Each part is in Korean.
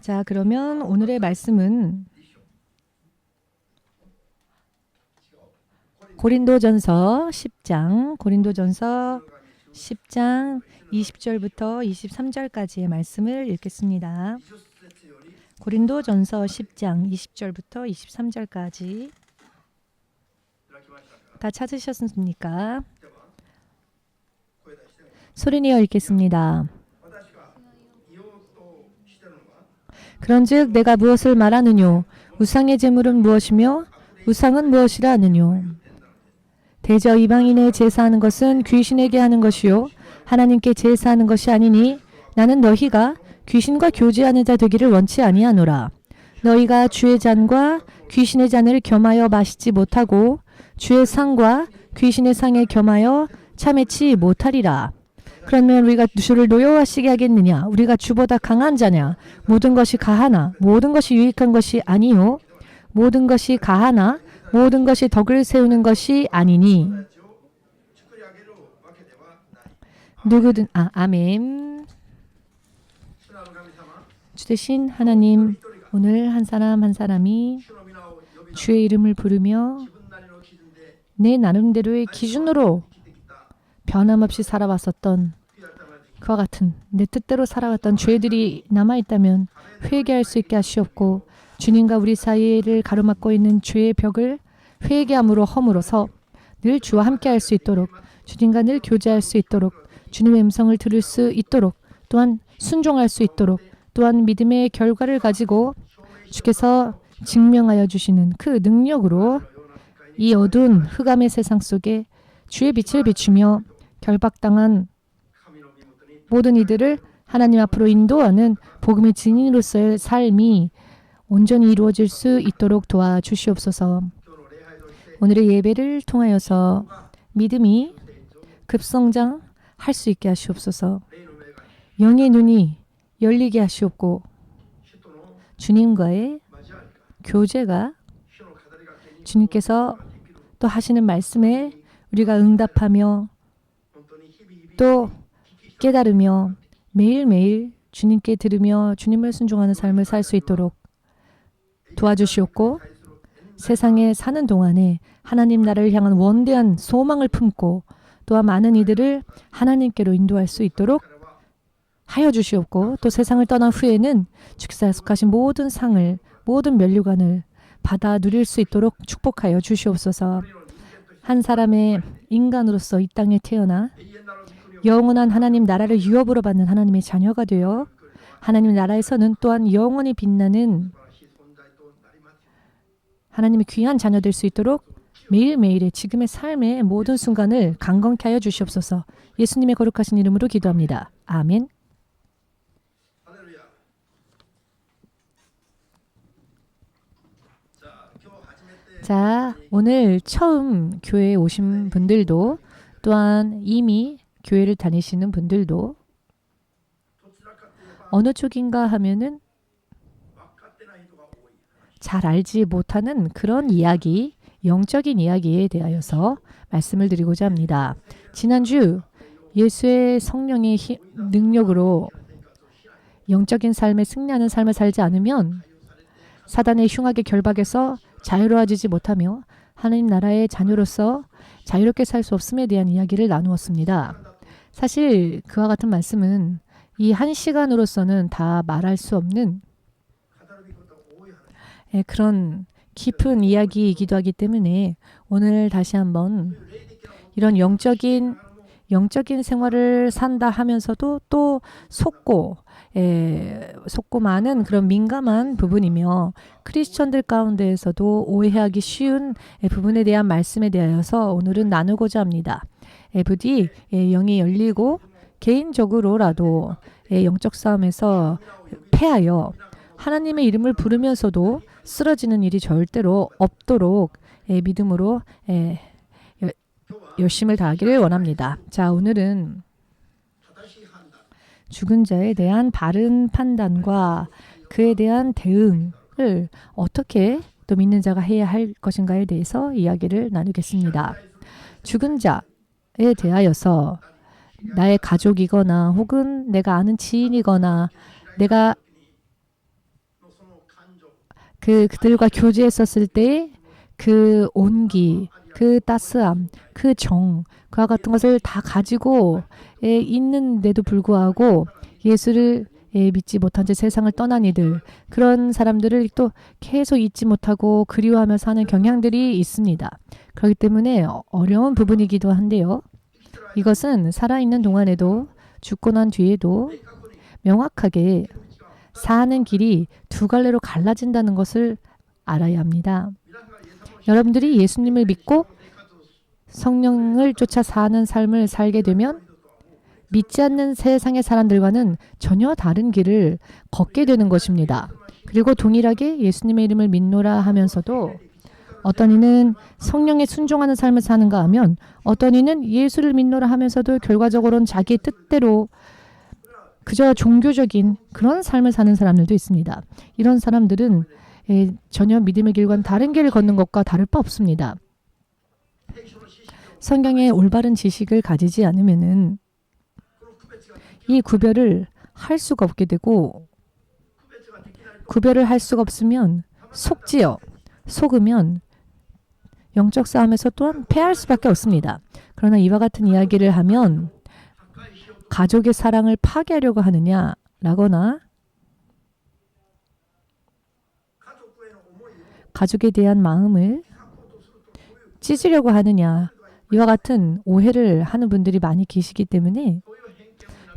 자, 그러면 오늘의 말씀은 고린도전서 10장 20절부터 23절까지의 말씀을 읽겠습니다. 고린도전서 10장 20절부터 23절까지 다 찾으셨습니까? 소리내어 읽겠습니다. 그런즉 내가 무엇을 말하느뇨? 우상의 제물은 무엇이며 우상은 무엇이라 하느뇨? 대저 이방인의 제사하는 것은 귀신에게 하는 것이요 하나님께 제사하는 것이 아니니 나는 너희가 귀신과 교제하는 자 되기를 원치 아니하노라. 너희가 주의 잔과 귀신의 잔을 겸하여 마시지 못하고 주의 상과 귀신의 상에 겸하여 참회치 못하리라. 그러면 우리가 주를 노여워하시게 하겠느냐? 우리가 주보다 강한 자냐? 모든 것이 가하나 모든 것이 유익한 것이 아니요 모든 것이 가하나 모든 것이 덕을 세우는 것이 아니니. 누구든 아멘. 주 대신 하나님, 오늘 한 사람 한 사람이 주의 이름을 부르며 내 나름대로의 기준으로 변함없이 살아왔었던 그와 같은 내 뜻대로 살아왔던 죄들이 남아있다면 회개할 수 있게 하시옵고, 주님과 우리 사이를 가로막고 있는 죄의 벽을 회개함으로 허물어서 늘 주와 함께할 수 있도록, 주님과 늘 교제할 수 있도록, 주님의 음성을 들을 수 있도록, 또한 순종할 수 있도록, 또한 믿음의 결과를 가지고 주께서 증명하여 주시는 그 능력으로 이 어두운 흑암의 세상 속에 주의 빛을 비추며 결박당한 모든 이들을 하나님 앞으로 인도하는 복음의 증인으로서의 삶이 온전히 이루어질 수 있도록 도와주시옵소서. 오늘의 예배를 통하여서 믿음이 급성장할 수 있게 하시옵소서. 영의 눈이 열리게 하시옵고, 주님과의 교제가 주님께서 또 하시는 말씀에 우리가 응답하며 또 깨달으며 매일매일 주님께 들으며 주님을 순종하는 삶을 살 수 있도록 도와주시옵고, 세상에 사는 동안에 하나님 나라를 향한 원대한 소망을 품고 또한 많은 이들을 하나님께로 인도할 수 있도록 하여 주시옵고, 또 세상을 떠난 후에는 주께서 약속하신 모든 상을, 모든 면류관을 받아 누릴 수 있도록 축복하여 주시옵소서. 한 사람의 인간으로서 이 땅에 태어나 영원한 하나님 나라를 유업으로 받는 하나님의 자녀가 되어 하나님 나라에서는 또한 영원히 빛나는 하나님의 귀한 자녀 될 수 있도록 매일매일의 지금의 삶의 모든 순간을 강건케 하여 주시옵소서. 예수님의 거룩하신 이름으로 기도합니다. 아멘. 자, 오늘 처음 교회에 오신 분들도 또한 이미 교회를 다니시는 분들도 어느 쪽인가 하면은 잘 알지 못하는 그런 이야기, 영적인 이야기에 대하여서 말씀을 드리고자 합니다. 지난주 예수의 성령의 능력으로 영적인 삶에 승리하는 삶을 살지 않으면 사단의 흉악의 결박에서 자유로워지지 못하며 하나님 나라의 자녀로서 자유롭게 살 수 없음에 대한 이야기를 나누었습니다. 사실 그와 같은 말씀은 이 한 시간으로서는 다 말할 수 없는 그런 깊은 이야기이기도 하기 때문에 오늘 다시 한번 이런 영적인 생활을 산다 하면서도 또 속고 많은 그런 민감한 부분이며 크리스천들 가운데에서도 오해하기 쉬운 부분에 대한 말씀에 대하여서 오늘은 나누고자 합니다. 부디 영이 열리고 개인적으로라도 영적 싸움에서 패하여 하나님의 이름을 부르면서도 쓰러지는 일이 절대로 없도록 믿음으로 열심을 다하기를 원합니다. 자, 오늘은 죽은 자에 대한 바른 판단과 그에 대한 대응을 어떻게 또 믿는 자가 해야 할 것인가에 대해서 이야기를 나누겠습니다. 죽은 자에 대하여서 나의 가족이거나 혹은 내가 아는 지인이거나 내가 그들과 교제했었을 때 그 온기, 그 따스함, 그 정, 그와 같은 것을 다 가지고 있는데도 불구하고 예수를 믿지 못한 채 세상을 떠난 이들, 그런 사람들을 또 계속 잊지 못하고 그리워하며 사는 경향들이 있습니다. 그렇기 때문에 어려운 부분이기도 한데요. 이것은 살아있는 동안에도 죽고 난 뒤에도 명확하게 사는 길이 두 갈래로 갈라진다는 것을 알아야 합니다. 여러분들이 예수님을 믿고 성령을 쫓아 사는 삶을 살게 되면 믿지 않는 세상의 사람들과는 전혀 다른 길을 걷게 되는 것입니다. 그리고 동일하게 예수님의 이름을 믿노라 하면서도 어떤 이는 성령에 순종하는 삶을 사는가 하면 어떤 이는 예수를 믿노라 하면서도 결과적으로는 자기의 뜻대로 그저 종교적인 그런 삶을 사는 사람들도 있습니다. 이런 사람들은 전혀 믿음의 길과는 다른 길을 걷는 것과 다를 바 없습니다. 성경의 올바른 지식을 가지지 않으면은 이 구별을 할 수가 없게 되고, 구별을 할 수가 없으면 속으면 영적 싸움에서 또한 패할 수밖에 없습니다. 그러나 이와 같은 이야기를 하면 가족의 사랑을 파괴하려고 하느냐라거나 가족에 대한 마음을 찢으려고 하느냐, 이와 같은 오해를 하는 분들이 많이 계시기 때문에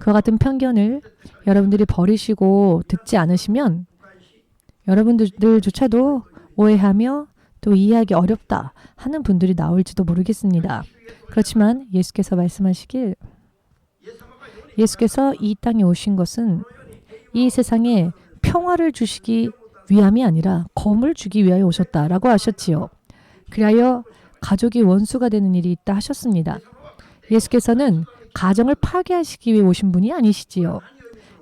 그와 같은 편견을 여러분들이 버리시고 듣지 않으시면 여러분들조차도 오해하며 또 이해하기 어렵다 하는 분들이 나올지도 모르겠습니다. 그렇지만 예수께서 말씀하시길, 예수께서 이 땅에 오신 것은 이 세상에 평화를 주시기 위함이 아니라 검을 주기 위하여 오셨다라고 하셨지요. 그리하여 가족이 원수가 되는 일이 있다 하셨습니다. 예수께서는 가정을 파괴하시기 위해 오신 분이 아니시지요.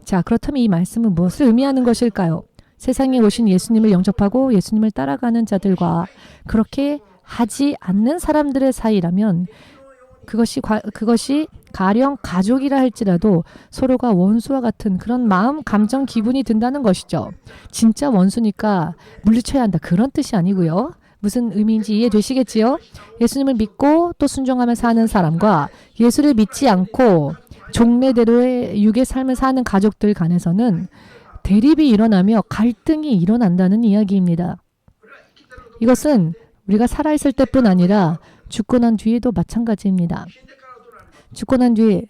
자, 그렇다면 이 말씀은 무엇을 의미하는 것일까요? 세상에 오신 예수님을 영접하고 예수님을 따라가는 자들과 그렇게 하지 않는 사람들의 사이라면 그것이 가령 가족이라 할지라도 서로가 원수와 같은 그런 마음, 감정, 기분이 든다는 것이죠. 진짜 원수니까 물리쳐야 한다, 그런 뜻이 아니고요. 무슨 의미인지 이해되시겠지요? 예수님을 믿고 또 순종하며 사는 사람과 예수를 믿지 않고 종래대로의 육의 삶을 사는 가족들 간에서는 대립이 일어나며 갈등이 일어난다는 이야기입니다. 이것은 우리가 살아있을 때뿐 아니라 죽고 난 뒤에도 마찬가지입니다. 죽고 난 뒤에,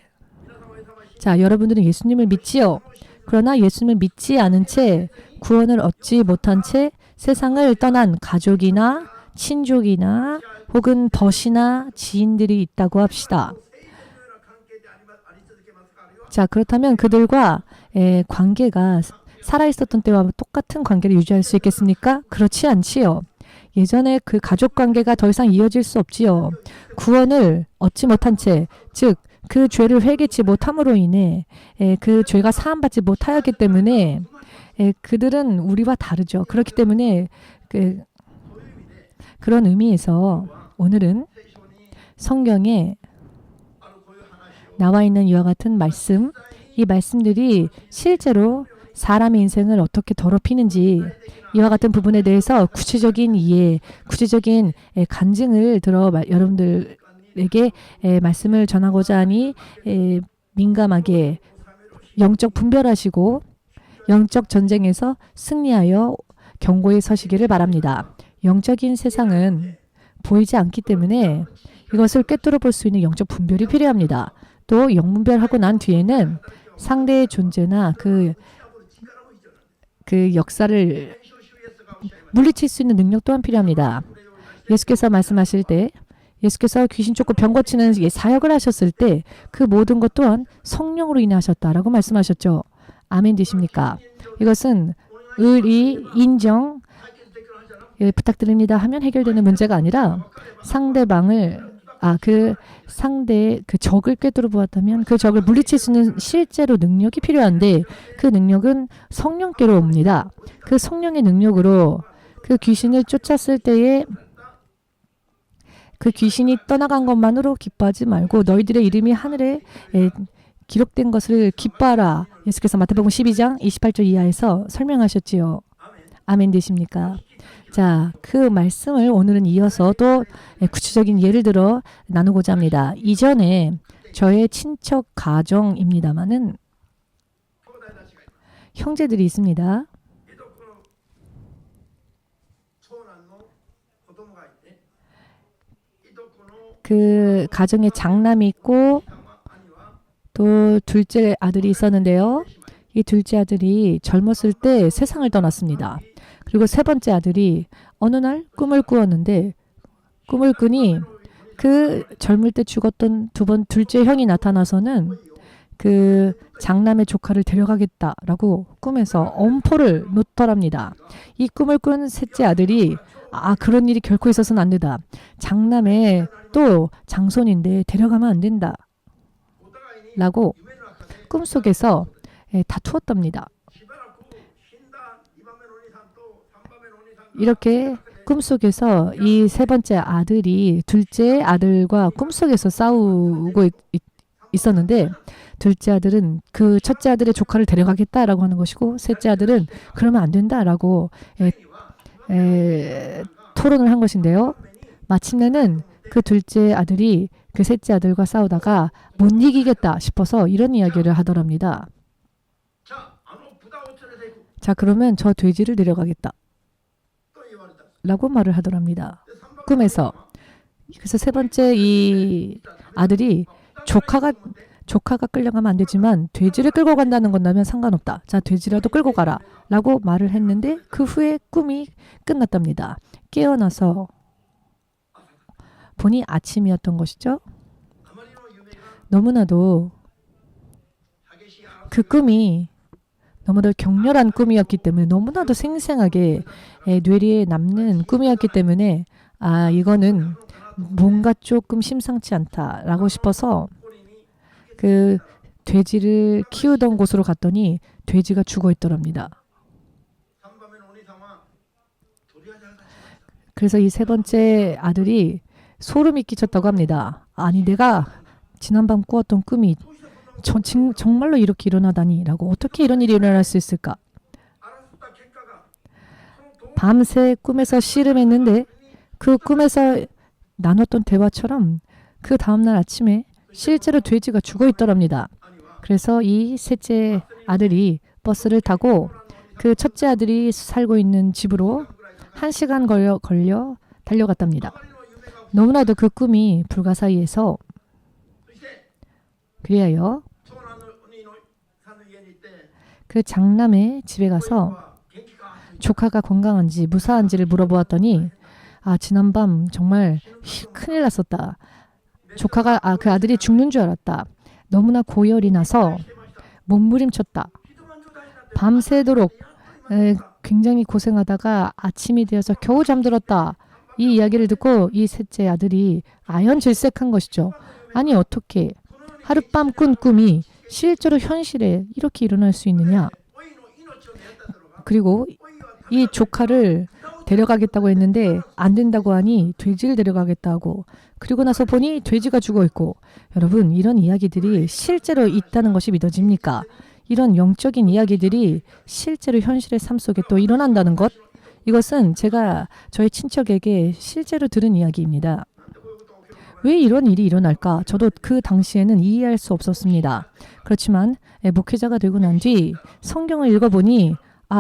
자, 여러분들은 예수님을 믿지요. 그러나 예수님을 믿지 않은 채 구원을 얻지 못한 채 세상을 떠난 가족이나 친족이나 혹은 벗이나 지인들이 있다고 합시다. 자, 그렇다면 그들과 관계가 살아있었던 때와 똑같은 관계를 유지할 수 있겠습니까? 그렇지 않지요. 예전에 그 가족 관계가 더 이상 이어질 수 없지요. 구원을 얻지 못한 채, 즉 그 죄를 회개치 못함으로 인해 그 죄가 사함받지 못하였기 때문에 그들은 우리와 다르죠. 그렇기 때문에 그런 의미에서 오늘은 성경에 나와 있는 이와 같은 말씀, 이 말씀들이 실제로 사람의 인생을 어떻게 더럽히는지 이와 같은 부분에 대해서 구체적인 이해, 구체적인 간증을 들어 여러분들에게 말씀을 전하고자 하니 민감하게 영적 분별하시고 영적 전쟁에서 승리하여 경고에 서시기를 바랍니다. 영적인 세상은 보이지 않기 때문에 이것을 꿰뚫어 볼 수 있는 영적 분별이 필요합니다. 또 영분별하고 난 뒤에는 상대의 존재나 그 역사를 물리칠 수 있는 능력 또한 필요합니다. 예수께서 말씀하실 때, 예수께서 귀신 쫓고 병 고치는 사역을 하셨을 때 그 모든 것 또한 성령으로 인해 하셨다라고 말씀하셨죠. 아멘 되십니까? 이것은 의리, 인정, 부탁드립니다 하면 해결되는 문제가 아니라 상대방을 상대의 그 적을 꿰뚫어 보았다면 그 적을 물리칠 수 있는 실제로 능력이 필요한데 그 능력은 성령께로 옵니다. 그 성령의 능력으로 그 귀신을 쫓았을 때에 그 귀신이 떠나간 것만으로 기뻐하지 말고 너희들의 이름이 하늘에 기록된 것을 기뻐하라. 예수께서 마태복음 12장 28절 이하에서 설명하셨지요. 아멘 되십니까? 자, 그 말씀을 오늘은 이어서 또 구체적인 예를 들어 나누고자 합니다. 이전에 저의 친척 가정입니다마는 형제들이 있습니다. 그 가정에 장남이 있고 또 둘째 아들이 있었는데요. 이 둘째 아들이 젊었을 때 세상을 떠났습니다. 그리고 세 번째 아들이 어느 날 꿈을 꾸었는데 꿈을 꾸니 그 젊을 때 죽었던 둘째 형이 나타나서는 그 장남의 조카를 데려가겠다라고 꿈에서 엄포를 놓더랍니다. 이 꿈을 꾼 셋째 아들이 그런 일이 결코 있어서는 안 된다. 장남의 또 장손인데 데려가면 안 된다. 라고 꿈속에서 다투었답니다. 이렇게 꿈속에서 이 세 번째 아들이 둘째 아들과 꿈속에서 싸우고 있었는데 둘째 아들은 그 첫째 아들의 조카를 데려가겠다라고 하는 것이고 셋째 아들은 그러면 안 된다라고 토론을 한 것인데요. 마침내는 그 둘째 아들이 그 셋째 아들과 싸우다가 못 이기겠다 싶어서 이런 이야기를 하더랍니다. 자, 그러면 저 돼지를 데려가겠다. 라고 말을 하더랍니다. 꿈에서. 그래서 세 번째 이 아들이 조카가 끌려가면 안 되지만 돼지를 끌고 간다는 건다면 상관없다. 자, 돼지라도 끌고 가라. 라고 말을 했는데 그 후에 꿈이 끝났답니다. 깨어나서 보니 아침이었던 것이죠. 너무나도 그 꿈이 너무나도 격렬한 꿈이었기 때문에 너무나도 생생하게 뇌리에 남는 꿈이었기 때문에 이거는 뭔가 조금 심상치 않다라고 싶어서 그 돼지를 키우던 곳으로 갔더니 돼지가 죽어 있더랍니다. 그래서 이 세 번째 아들이 소름이 끼쳤다고 합니다. 아니 내가 지난밤 꾸었던 꿈이 정말로 이렇게 일어나다니 라고 어떻게 이런 일이 일어날 수 있을까? 밤새 꿈에서 씨름했는데 그 꿈에서 나눴던 대화처럼 그 다음날 아침에 실제로 돼지가 죽어 있더랍니다. 그래서 이 셋째 아들이 버스를 타고 그 첫째 아들이 살고 있는 집으로 1시간 걸려 달려갔답니다. 너무나도 그 꿈이 불가사의해서 그리하여 그 장남의 집에 가서 조카가 건강한지 무사한지를 물어보았더니 지난밤 정말 큰일 났었다. 조카가 그 아들이 죽는 줄 알았다. 너무나 고열이 나서 몸부림쳤다. 밤새도록 굉장히 고생하다가 아침이 되어서 겨우 잠들었다. 이 이야기를 듣고 이 셋째 아들이 아연질색한 것이죠. 아니 어떻게 하룻밤 꾼 꿈이 실제로 현실에 이렇게 일어날 수 있느냐. 그리고 이 조카를 데려가겠다고 했는데 안 된다고 하니 돼지를 데려가겠다고. 그리고 나서 보니 돼지가 죽어 있고. 여러분 이런 이야기들이 실제로 있다는 것이 믿어집니까? 이런 영적인 이야기들이 실제로 현실의 삶 속에 또 일어난다는 것. 이것은 제가 저희 친척에게 실제로 들은 이야기입니다. 왜 이런 일이 일어날까? 저도 그 당시에는 이해할 수 없었습니다. 그렇지만 목회자가 되고 난 뒤 성경을 읽어보니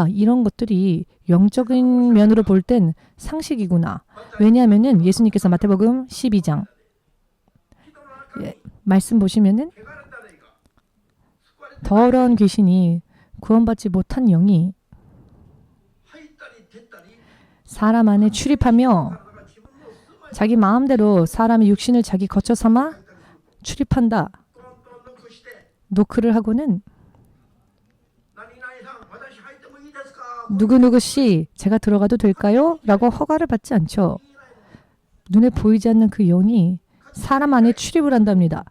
이런 것들이 영적인 면으로 볼 땐 상식이구나. 왜냐하면 예수님께서 마태복음 12장 말씀 보시면은 더러운 귀신이 구원받지 못한 영이 사람 안에 출입하며 자기 마음대로 사람의 육신을 자기 거처 삼아 출입한다. 노크를 하고는 누구누구씨 제가 들어가도 될까요? 라고 허가를 받지 않죠. 눈에 보이지 않는 그 영이 사람 안에 출입을 한답니다.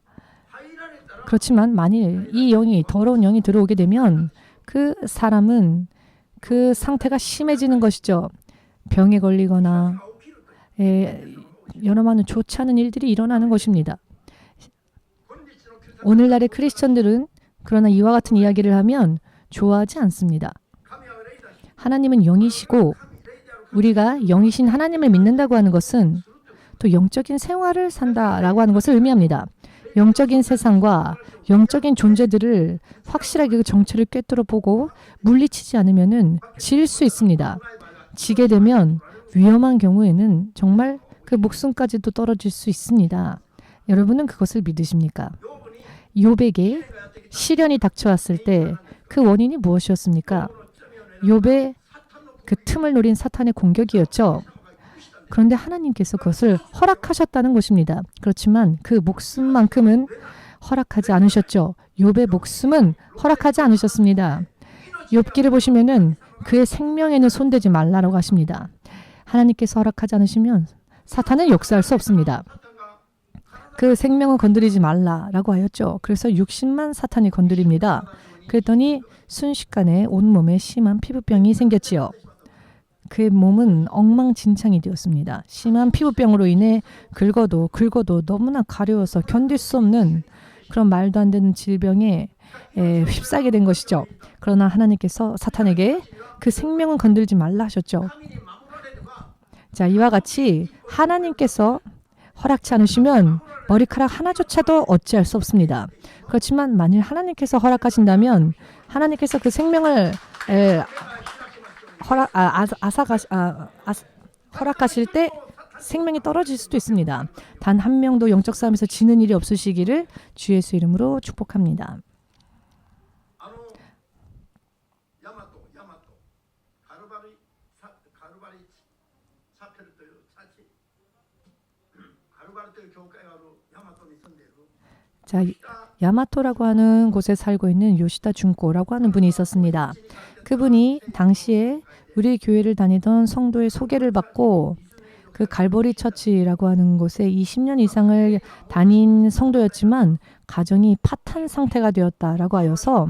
그렇지만 만일 이 영이 더러운 영이 들어오게 되면 그 사람은 그 상태가 심해지는 것이죠. 병에 걸리거나 여러 많은 좋지 않은 일들이 일어나는 것입니다. 오늘날의 크리스천들은 그러나 이와 같은 이야기를 하면 좋아하지 않습니다. 하나님은 영이시고 우리가 영이신 하나님을 믿는다고 하는 것은 또 영적인 생활을 산다라고 하는 것을 의미합니다. 영적인 세상과 영적인 존재들을 확실하게 그 정체를 꿰뚫어 보고 물리치지 않으면은 질 수 있습니다. 지게 되면 위험한 경우에는 정말 그 목숨까지도 떨어질 수 있습니다. 여러분은 그것을 믿으십니까? 욥에게 시련이 닥쳐왔을 때 그 원인이 무엇이었습니까? 욥의 그 틈을 노린 사탄의 공격이었죠. 그런데 하나님께서 그것을 허락하셨다는 것입니다. 그렇지만 그 목숨만큼은 허락하지 않으셨죠. 욥의 목숨은 허락하지 않으셨습니다. 욥기를 보시면은 그의 생명에는 손대지 말라라고 하십니다. 하나님께서 허락하지 않으시면 사탄은 역사할 수 없습니다. 그 생명을 건드리지 말라라고 하였죠. 그래서 60만 사탄이 건드립니다. 그랬더니 순식간에 온몸에 심한 피부병이 생겼지요. 그의 몸은 엉망진창이 되었습니다. 심한 피부병으로 인해 긁어도 너무나 가려워서 견딜 수 없는 그런 말도 안 되는 질병에 휩싸게 된 것이죠. 그러나 하나님께서 사탄에게 그 생명은 건들지 말라 하셨죠. 자, 이와 같이 하나님께서 허락치 않으시면 머리카락 하나조차도 어찌할 수 없습니다. 그렇지만 만일 하나님께서 허락하신다면 하나님께서 그 생명을 허락하실 때 생명이 떨어질 수도 있습니다. 단 한 명도 영적 싸움에서 지는 일이 없으시기를 주 예수 이름으로 축복합니다. 자, 야마토라고 하는 곳에 살고 있는 요시다 준코라고 하는 분이 있었습니다. 그분이 당시에 우리 교회를 다니던 성도의 소개를 받고 그 갈보리 처치라고 하는 곳에 20년 이상을 다닌 성도였지만 가정이 파탄 상태가 되었다라고 하여서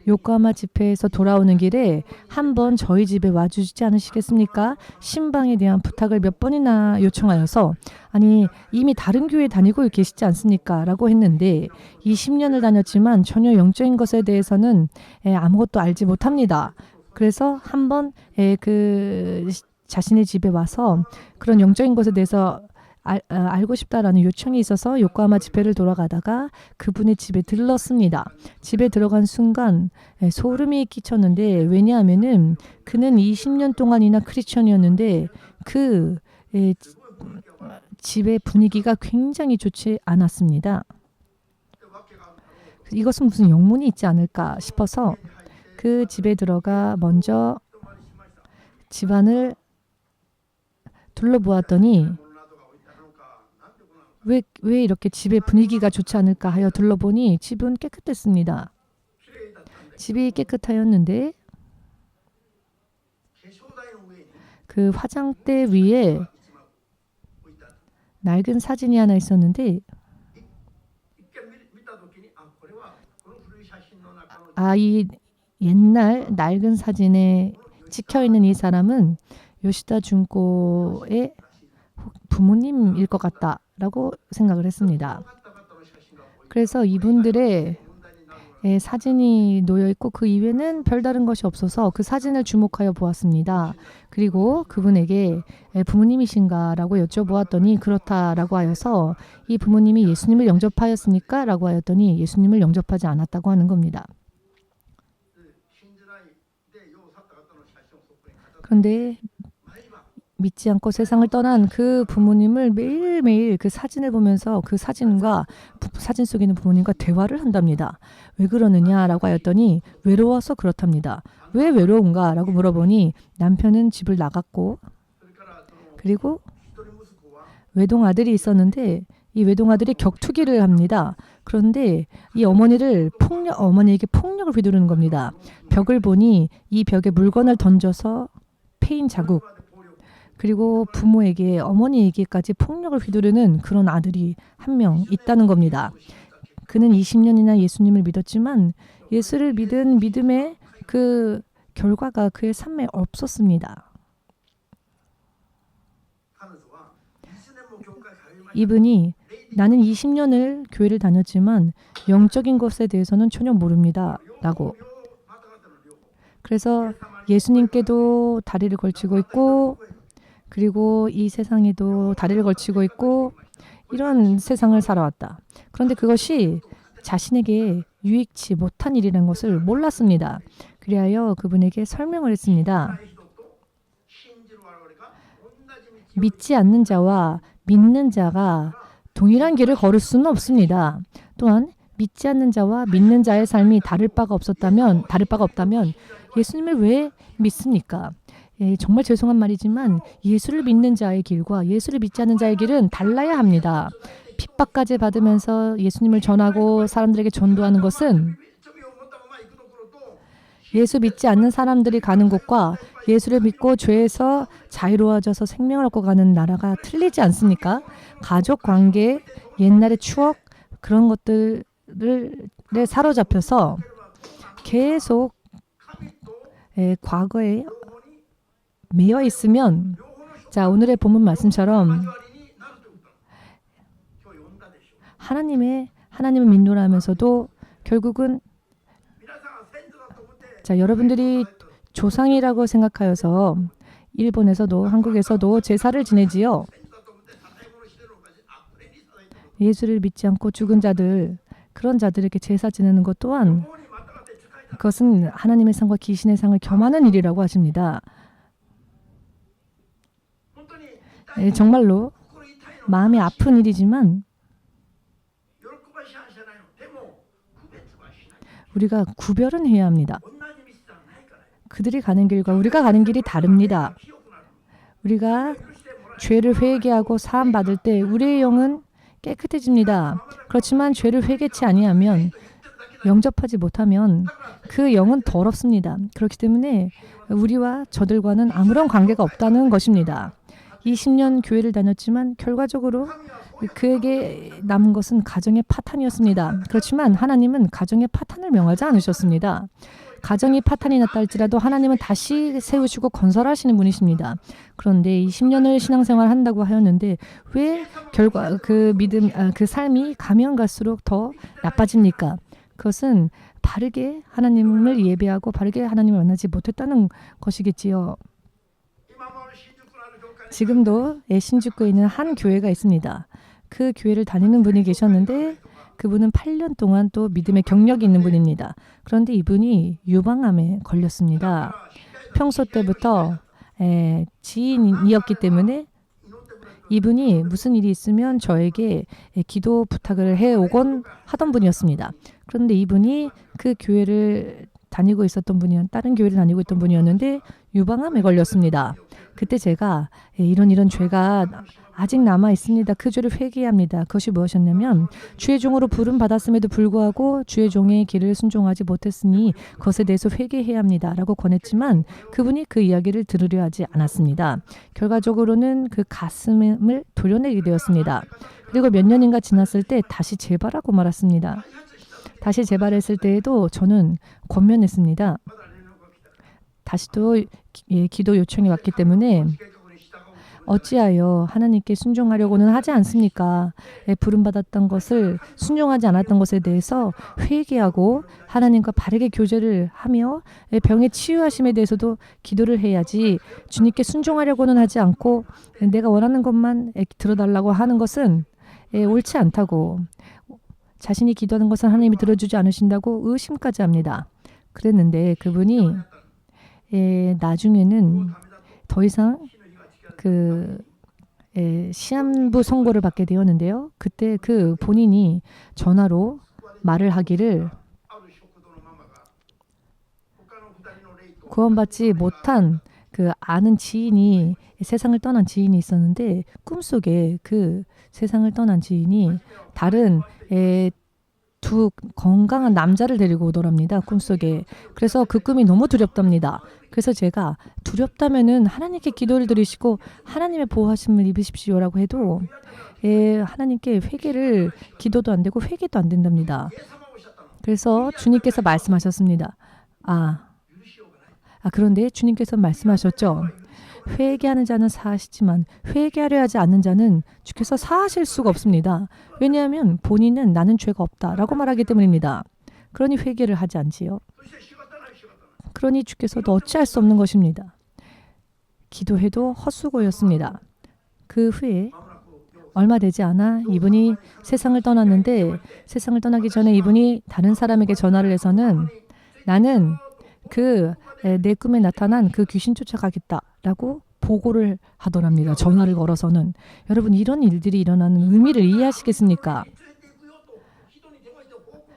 요코하마 집회에서 돌아오는 길에 한번 저희 집에 와주시지 않으시겠습니까? 신방에 대한 부탁을 몇 번이나 요청하여서 아니 이미 다른 교회 다니고 계시지 않습니까? 라고 했는데 20년을 다녔지만 전혀 영적인 것에 대해서는 아무것도 알지 못합니다. 그래서 한번 그 자신의 집에 와서 그런 영적인 것에 대해서 알고 싶다라는 요청이 있어서 요코하마 집회를 돌아가다가 그분의 집에 들렀습니다. 집에 들어간 순간 소름이 끼쳤는데 왜냐하면은 그는 20년 동안이나 크리스천이었는데 그 집의 분위기가 굉장히 좋지 않았습니다. 이것은 무슨 영문이 있지 않을까 싶어서 그 집에 들어가 먼저 집안을 둘러보았더니 왜 이렇게 집의 분위기가 좋지 않을까 하여 둘러보니 집은 깨끗했습니다. 집이 깨끗하였는데 그 화장대 위에 낡은 사진이 하나 있었는데 이 옛날 낡은 사진에 찍혀있는 이 사람은 요시다 준코의 부모님일 것 같다라고 생각을 했습니다. 그래서 이분들의 사진이 놓여있고 그 이외에는 별다른 것이 없어서 그 사진을 주목하여 보았습니다. 그리고 그분에게 부모님이신가라고 여쭤보았더니 그렇다라고 하여서 이 부모님이 예수님을 영접하였습니까? 라고 하였더니 예수님을 영접하지 않았다고 하는 겁니다. 그런데 믿지 않고 세상을 떠난 그 부모님을 매일매일 그 사진을 보면서 그 사진과 사진 속에 있는 부모님과 대화를 한답니다. 왜 그러느냐라고 하였더니 외로워서 그렇답니다. 왜 외로운가? 라고 물어보니 남편은 집을 나갔고 그리고 외동아들이 있었는데 이 외동아들이 격투기를 합니다. 그런데 이 어머니에게 폭력을 휘두르는 겁니다. 벽을 보니 이 벽에 물건을 던져서 패인 자국 그리고 부모에게 어머니에게까지 폭력을 휘두르는 그런 아들이 한 명 있다는 겁니다. 그는 20년이나 예수님을 믿었지만 예수를 믿은 믿음의 그 결과가 그의 삶에 없었습니다. 이분이 나는 20년을 교회를 다녔지만 영적인 것에 대해서는 전혀 모릅니다. 라고. 그래서 예수님께도 다리를 걸치고 있고 그리고 이 세상에도 다리를 걸치고 있고 이런 세상을 살아왔다. 그런데 그것이 자신에게 유익치 못한 일이라는 것을 몰랐습니다. 그리하여 그분에게 설명을 했습니다. 믿지 않는 자와 믿는 자가 동일한 길을 걸을 수는 없습니다. 또한 믿지 않는 자와 믿는 자의 삶이 다를 바가 없다면 예수님을 왜 믿습니까? 정말 죄송한 말이지만 예수를 믿는 자의 길과 예수를 믿지 않는 자의 길은 달라야 합니다. 핍박까지 받으면서 예수님을 전하고 사람들에게 전도하는 것은 예수 믿지 않는 사람들이 가는 곳과 예수를 믿고 죄에서 자유로워져서 생명을 얻고 가는 나라가 틀리지 않습니까? 가족 관계, 옛날의 추억 그런 것들에 사로잡혀서 계속 과거에 매여 있으면 자 오늘의 본문 말씀처럼 하나님을 믿노라 하면서도 결국은 자 여러분들이 조상이라고 생각하여서 일본에서도 한국에서도 제사를 지내지요. 예수를 믿지 않고 죽은 자들 그런 자들에게 제사 지내는 것 또한 그것은 하나님의 상과 귀신의 상을 겸하는 일이라고 하십니다. 정말로 마음이 아픈 일이지만 우리가 구별은 해야 합니다. 그들이 가는 길과 우리가 가는 길이 다릅니다. 우리가 죄를 회개하고 사함 받을 때 우리의 영은 깨끗해집니다. 그렇지만 죄를 회개치 아니하면 영접하지 못하면 그 영은 더럽습니다. 그렇기 때문에 우리와 저들과는 아무런 관계가 없다는 것입니다. 20년 교회를 다녔지만 결과적으로 그에게 남은 것은 가정의 파탄이었습니다. 그렇지만 하나님은 가정의 파탄을 명하지 않으셨습니다. 가정이 파탄이 났다 할지라도 하나님은 다시 세우시고 건설하시는 분이십니다. 그런데 20년을 신앙생활을 한다고 하였는데 왜 결과 그 믿음, 그 삶이 가면 갈수록 더 나빠집니까? 그것은 바르게 하나님을 예배하고 바르게 하나님을 만나지 못했다는 것이겠지요. 지금도 신주쿠에 있는 한 교회가 있습니다. 그 교회를 다니는 분이 계셨는데 그분은 8년 동안 또 믿음의 경력이 있는 분입니다. 그런데 이분이 유방암에 걸렸습니다. 평소 때부터 지인이었기 때문에 이분이 무슨 일이 있으면 저에게 기도 부탁을 해오곤 하던 분이었습니다. 그런데 이분이 그 교회를 다니고 있었던 다른 교회를 다니고 있던 분이었는데 유방암에 걸렸습니다. 그때 제가 이런 죄가 아직 남아 있습니다. 그 죄를 회개해야 합니다. 그것이 무엇이었냐면 주의 종으로 부름 받았음에도 불구하고 주의 종의 길을 순종하지 못했으니 그것에 대해서 회개해야 합니다. 라고 권했지만 그분이 그 이야기를 들으려 하지 않았습니다. 결과적으로는 그 가슴을 도려내게 되었습니다. 그리고 몇 년인가 지났을 때 다시 재발하고 말았습니다. 다시 재발했을 때에도 저는 권면했습니다. 다시 또 기도 요청이 왔기 때문에 어찌하여 하나님께 순종하려고는 하지 않습니까? 부름받았던 것을 순종하지 않았던 것에 대해서 회개하고 하나님과 바르게 교제를 하며 병의 치유하심에 대해서도 기도를 해야지 주님께 순종하려고는 하지 않고 내가 원하는 것만 들어달라고 하는 것은 옳지 않다고 자신이 기도하는 것은 하나님이 들어주지 않으신다고 의심까지 합니다. 그랬는데 그분이 나중에는 더 이상 시한부 선고를 받게 되었는데요. 그때 그 본인이 전화로 말을 하기를 구원받지 못한 그 아는 지인이 세상을 떠난 지인이 있었는데 꿈속에 그 세상을 떠난 지인이 다른 두 건강한 남자를 데리고 오더랍니다. 꿈속에. 그래서 그 꿈이 너무 두렵답니다. 그래서 제가 두렵다면은 하나님께 기도를 드리시고 하나님의 보호하심을 입으십시오라고 해도 하나님께 회개를 기도도 안 되고 회개도 안 된답니다. 그래서 주님께서 말씀하셨습니다. 그런데 주님께서 말씀하셨죠. 회개하는 자는 사하시지만 회개하려 하지 않는 자는 주께서 사하실 수가 없습니다. 왜냐하면 본인은 나는 죄가 없다라고 말하기 때문입니다. 그러니 회개를 하지 않지요. 그러니 주께서도 어찌할 수 없는 것입니다. 기도해도 헛수고였습니다. 그 후에 얼마 되지 않아 이분이 세상을 떠났는데 세상을 떠나기 전에 이분이 다른 사람에게 전화를 해서는 나는 내 꿈에 나타난 그 귀신 쫓아가겠다라고 보고를 하더랍니다. 전화를 걸어서는. 여러분 이런 일들이 일어나는 의미를 이해하시겠습니까?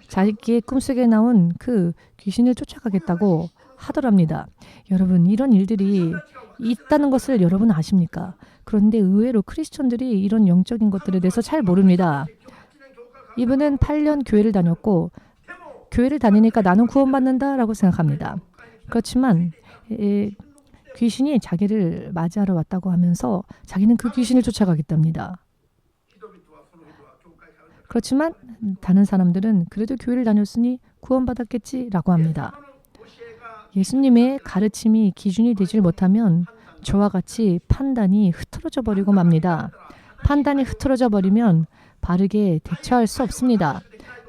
자기의 꿈속에 나온 그 귀신을 쫓아가겠다고 하더랍니다. 여러분 이런 일들이 있다는 것을 여러분 아십니까? 그런데 의외로 크리스천들이 이런 영적인 것들에 대해서 잘 모릅니다. 이분은 8년 교회를 다녔고 교회를 다니니까 나는 구원받는다라고 생각합니다. 그렇지만 귀신이 자기를 맞이하러 왔다고 하면서 자기는 그 귀신을 쫓아가겠답니다. 그렇지만 다른 사람들은 그래도 교회를 다녔으니 구원받았겠지라고 합니다. 예수님의 가르침이 기준이 되질 못하면 저와 같이 판단이 흐트러져 버리고 맙니다. 판단이 흐트러져 버리면 바르게 대처할 수 없습니다.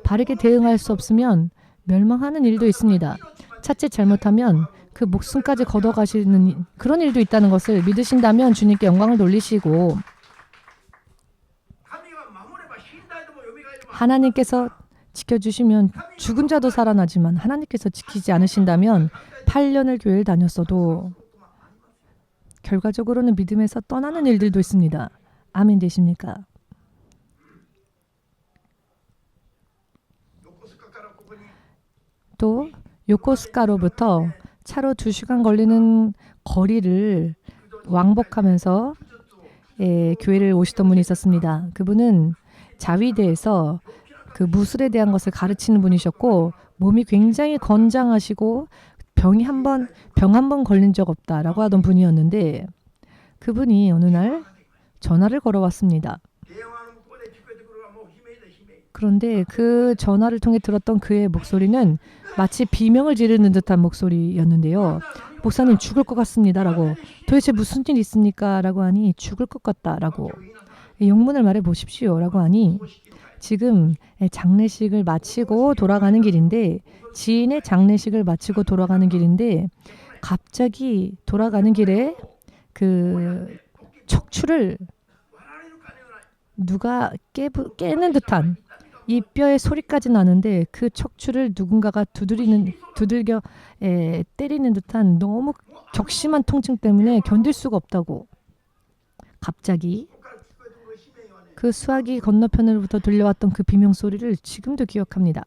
바르게 대응할 수 없으면 멸망하는 일도 있습니다. 자칫 잘못하면 그 목숨까지 걷어가시는 그런 일도 있다는 것을 믿으신다면 주님께 영광을 돌리시고 하나님께서 지켜주시면 죽은 자도 살아나지만 하나님께서 지키지 않으신다면 8년을 교회를 다녔어도 결과적으로는 믿음에서 떠나는 일들도 있습니다. 아멘 되십니까? 또 요코스카로부터 차로 2시간 걸리는 거리를 왕복하면서 교회를 오시던 분이 있었습니다. 그분은 자위대에서 그 무술에 대한 것을 가르치는 분이셨고 몸이 굉장히 건장하시고 병 한 번 걸린 적 없다라고 하던 분이었는데 그분이 어느 날 전화를 걸어왔습니다. 그런데 그 전화를 통해 들었던 그의 목소리는 마치 비명을 지르는 듯한 목소리였는데요. 목사님 죽을 것 같습니다라고. 도대체 무슨 일 있습니까? 라고 하니 죽을 것 같다라고. 영문을 말해 보십시오라고 하니 지금 장례식을 마치고 돌아가는 길인데 지인의 장례식을 마치고 돌아가는 길인데 갑자기 돌아가는 길에 그 척추를 누가 깨는 듯한 이 뼈의 소리까지 나는데 그 척추를 누군가가 두들겨 때리는 듯한 너무 격심한 통증 때문에 견딜 수가 없다고 갑자기 그 수화기 건너편으로부터 들려왔던 그 비명 소리를 지금도 기억합니다.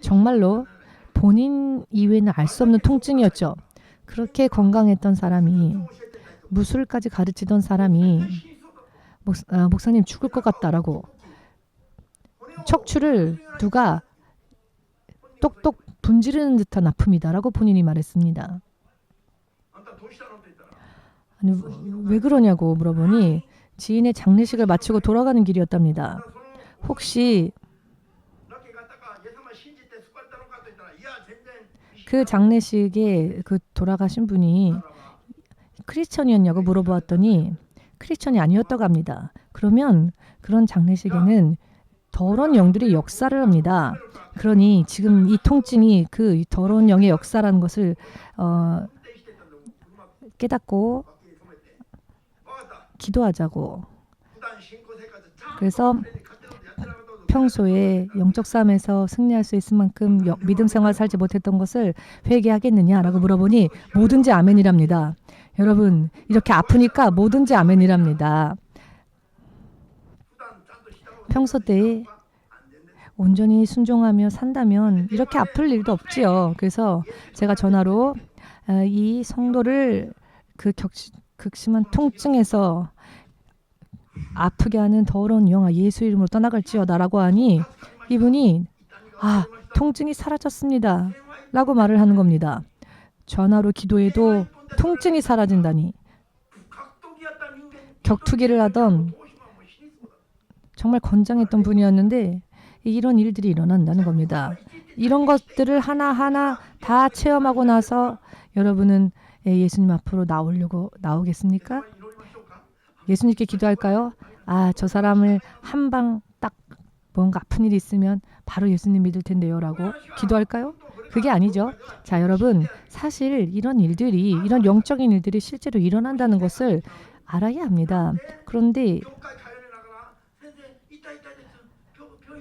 정말로 본인 이외에는 알 수 없는 통증이었죠. 그렇게 건강했던 사람이 무술까지 가르치던 사람이 목사님 죽을 것 같다라고 척추를 누가 똑똑 분지르는 듯한 아픔이다라고 본인이 말했습니다. 아니, 왜 그러냐고 물어보니 지인의 장례식을 마치고 돌아가는 길이었답니다. 혹시 그 장례식에 그 돌아가신 분이 크리스천이었냐고 물어보았더니 크리스천이 아니었다고 합니다. 그러면 그런 장례식에는 더러운 영들이 역사를 합니다. 그러니 지금 이 통증이 그 더러운 영의 역사라는 것을 깨닫고 기도하자고. 그래서 평소에 영적 싸움에서 승리할 수 있을 만큼 믿음 생활 살지 못했던 것을 회개하겠느냐라고 물어보니 뭐든지 아멘이랍니다. 여러분 이렇게 아프니까 뭐든지 아멘이랍니다. 평소 때에 온전히 순종하며 산다면 이렇게 아플 일도 없지요. 그래서 제가 전화로 이 성도를 그 극심한 통증에서 아프게 하는 더러운 영아 예수 이름으로 떠나갈지어다라고 하니 이분이 통증이 사라졌습니다 라고 말을 하는 겁니다. 전화로 기도해도 통증이 사라진다니. 격투기를 하던 정말 건장했던 분이었는데 이런 일들이 일어난다는 겁니다. 이런 것들을 하나하나 다 체험하고 나서 여러분은 예수님 앞으로 나오겠습니까? 예수님께 기도할까요? 저 사람을 한 방 딱 뭔가 아픈 일이 있으면 바로 예수님 믿을 텐데요 라고 기도할까요? 그게 아니죠. 자, 여러분, 사실 이런 일들이, 이런 영적인 일들이 실제로 일어난다는 것을 알아야 합니다. 그런데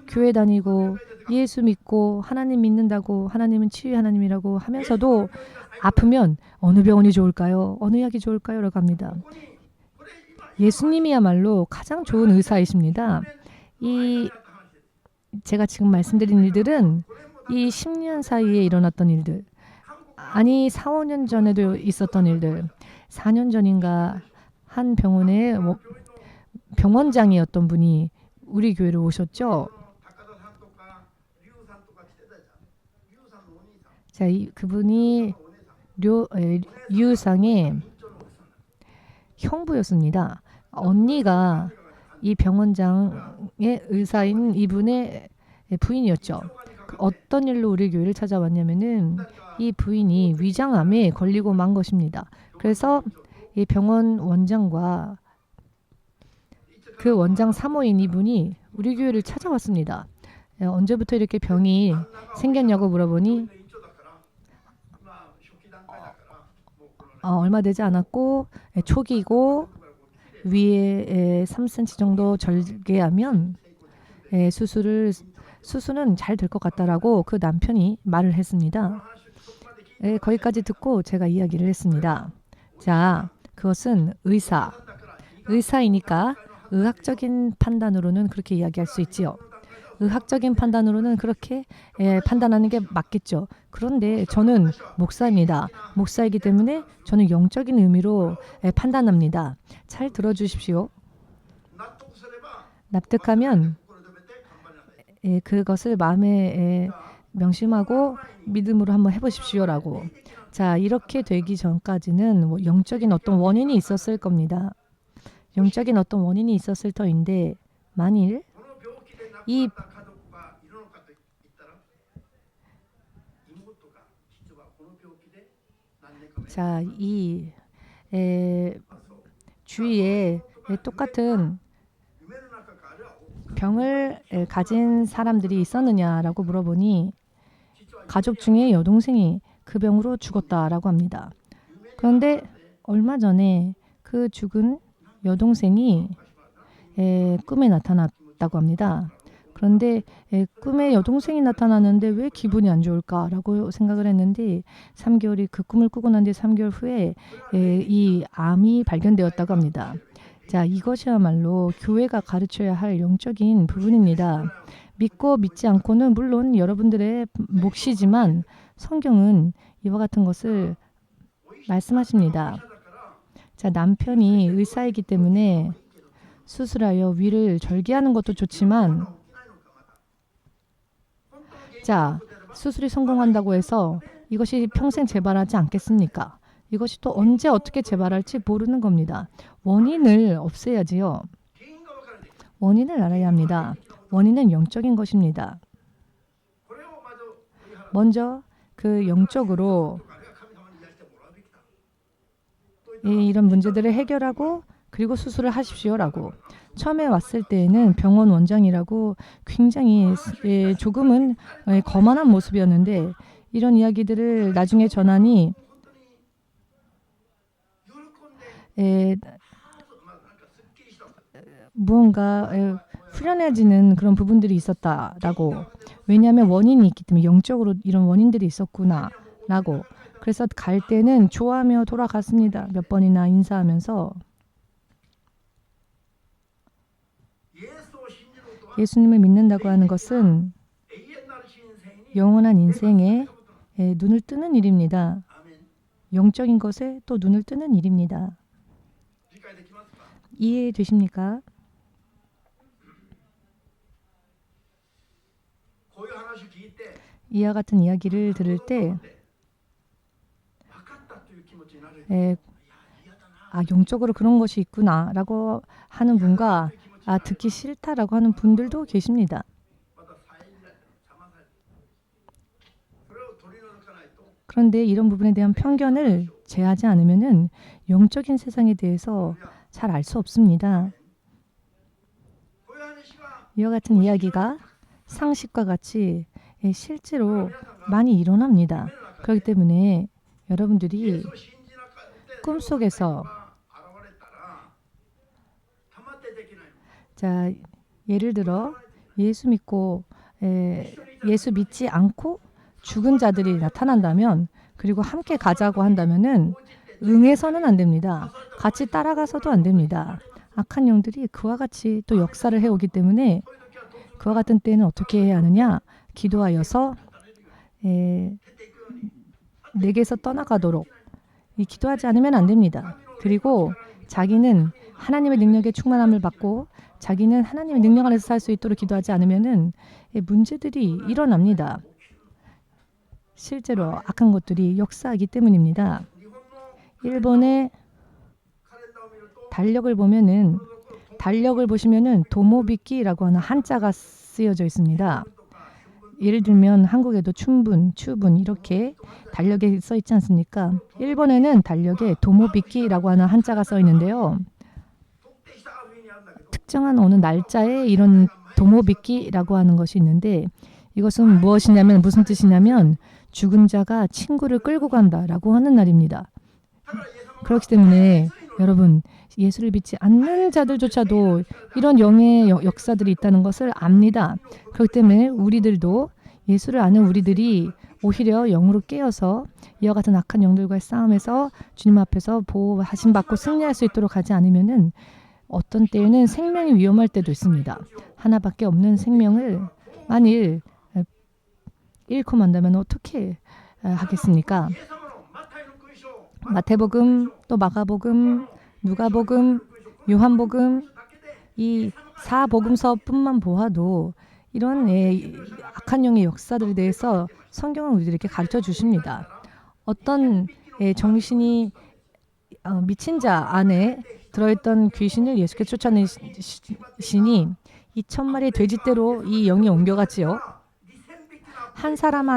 교회 다니고 예수 믿고 하나님 믿는다고, 하나님은 치유 하나님이라고 하면서도 아프면 어느 병원이 좋을까요? 어느 약이 좋을까요? 라고 합니다. 예수님이야말로 가장 좋은 의사이십니다. 이 제가 지금 말씀드린 일들은 이 10년 사이에 일어났던 일들, 아니 4, 5년 전에도 있었던 일들, 4년 전인가 한 병원에 병원장이었던 분이 우리 교회로 오셨죠. 자, 그분이 류상의 형부였습니다. 언니가 이 병원장의 의사인 이분의 부인이었죠. 어떤 일로 우리 교회를 찾아왔냐면은 이 부인이 위장암에 걸리고 만 것입니다. 그래서 이 병원 원장과 그 원장 사모인 이분이 우리 교회를 찾아왔습니다. 언제부터 이렇게 병이 생겼냐고 물어보니 얼마 되지 않았고 초기고 위에 3cm 정도 절개하면 수술은 잘 될 것 같다라고 그 남편이 말을 했습니다. 거기까지 듣고 제가 이야기를 했습니다. 자, 그것은 의사이니까 의학적인 판단으로는 그렇게 이야기할 수 있지요. 의학적인 판단으로는 그렇게 판단하는 게 맞겠죠. 그런데 저는 목사입니다. 목사이기 때문에 저는 영적인 의미로 판단합니다. 잘 들어주십시오. 납득하면 그것을 마음에 명심하고 믿음으로 한번 해보십시오라고. 자, 이렇게 되기 전까지는 영적인 어떤 원인이 있었을 겁니다. 영적인 어떤 원인이 있었을 터인데 만일 이 자, 이 주위에 똑같은 병을 가진 사람들이 있었느냐라고 물어보니 가족 중에 여동생이 그 병으로 죽었다라고 합니다. 그런데 얼마 전에 그 죽은 여동생이 꿈에 나타났다고 합니다. 그런데 꿈에 여동생이 나타났는데 왜 기분이 안 좋을까라고 생각을 했는데 3개월이 그 꿈을 꾸고 난 뒤 3개월 후에 이 암이 발견되었다고 합니다. 자, 이것이야말로 교회가 가르쳐야 할 영적인 부분입니다. 믿고 믿지 않고는 물론 여러분들의 몫이지만 성경은 이와 같은 것을 말씀하십니다. 자, 남편이 의사이기 때문에 수술하여 위를 절개하는 것도 좋지만 자, 수술이 성공한다고 해서 이것이 평생 재발하지 않겠습니까? 이것이 또 언제 어떻게 재발할지 모르는 겁니다. 원인을 없애야지요. 원인을 알아야 합니다. 원인은 영적인 것입니다. 먼저 그 영적으로 이런 문제들을 해결하고 그리고 수술을 하십시오라고. 처음에 왔을 때에는 병원 원장이라고 굉장히 조금은 거만한 모습이었는데 이런 이야기들을 나중에 전하니 무언가 후련해지는 그런 부분들이 있었다라고. 왜냐하면 원인이 있기 때문에 영적으로 이런 원인들이 있었구나라고. 그래서 갈 때는 좋아하며 돌아갔습니다. 몇 번이나 인사하면서. 예수님을 믿는다고 하는 것은 영원한 인생에 눈을 뜨는 일입니다. 영적인 것에 또 눈을 뜨는 일입니다. 이해되십니까? 이와 같은 이야기를 들을 때 영적으로 그런 것이 있구나라고 하는 분과 듣기 싫다라고 하는 분들도 계십니다. 그런데 이런 부분에 대한 편견을 제하지 않으면은 영적인 세상에 대해서 잘 알 수 없습니다. 이와 같은 이야기가 상식과 같이 실제로 많이 일어납니다. 그렇기 때문에 여러분들이 꿈속에서 자, 예를 들어 예수 믿고 예수 믿지 않고 죽은 자들이 나타난다면 그리고 함께 가자고 한다면은 응해서는 안 됩니다. 같이 따라가서도 안 됩니다. 악한 영들이 그와 같이 또 역사를 해오기 때문에 그와 같은 때는 어떻게 해야 하느냐? 기도하여서 내게서 떠나가도록 기도하지 않으면 안 됩니다. 그리고 자기는 하나님의 능력에 충만함을 받고 자기는 하나님의 능력 안에서 살 수 있도록 기도하지 않으면은 문제들이 일어납니다. 실제로 악한 것들이 역사하기 때문입니다. 일본의 달력을 보면은 달력을 보시면은 도모비키라고 하는 한자가 쓰여져 있습니다. 예를 들면 한국에도 춘분, 추분 이렇게 달력에 써 있지 않습니까? 일본에는 달력에 도모비키라고 하는 한자가 써 있는데요. 특정한 어느 날짜에 이런 도모비키라고 하는 것이 있는데 이것은 무엇이냐면 무슨 뜻이냐면 죽은 자가 친구를 끌고 간다라고 하는 날입니다. 그렇기 때문에 여러분 예수를 믿지 않는 자들조차도 이런 영의 역사들이 있다는 것을 압니다. 그렇기 때문에 우리들도 예수를 아는 우리들이 오히려 영으로 깨어서 이와 같은 악한 영들과의 싸움에서 주님 앞에서 보호하심 받고 승리할 수 있도록 하지 않으면은 어떤 때에는 생명이 위험할 때도 있습니다. 하나밖에 없는 생명을 만일 잃고 만다면 어떻게 하겠습니까? 마태복음, 또 마가복음, 누가복음, 요한복음 이 4복음서뿐만 보아도 이런 악한 영의 역사들에 대해서 성경은 우리들에게 가르쳐 주십니다. 어떤 정신이 미친 자 안에 들어있던 귀신을 예수께 쫓아내시니 2,000마리의 돼지떼로 이 영이 옮겨갔지요. 한 사람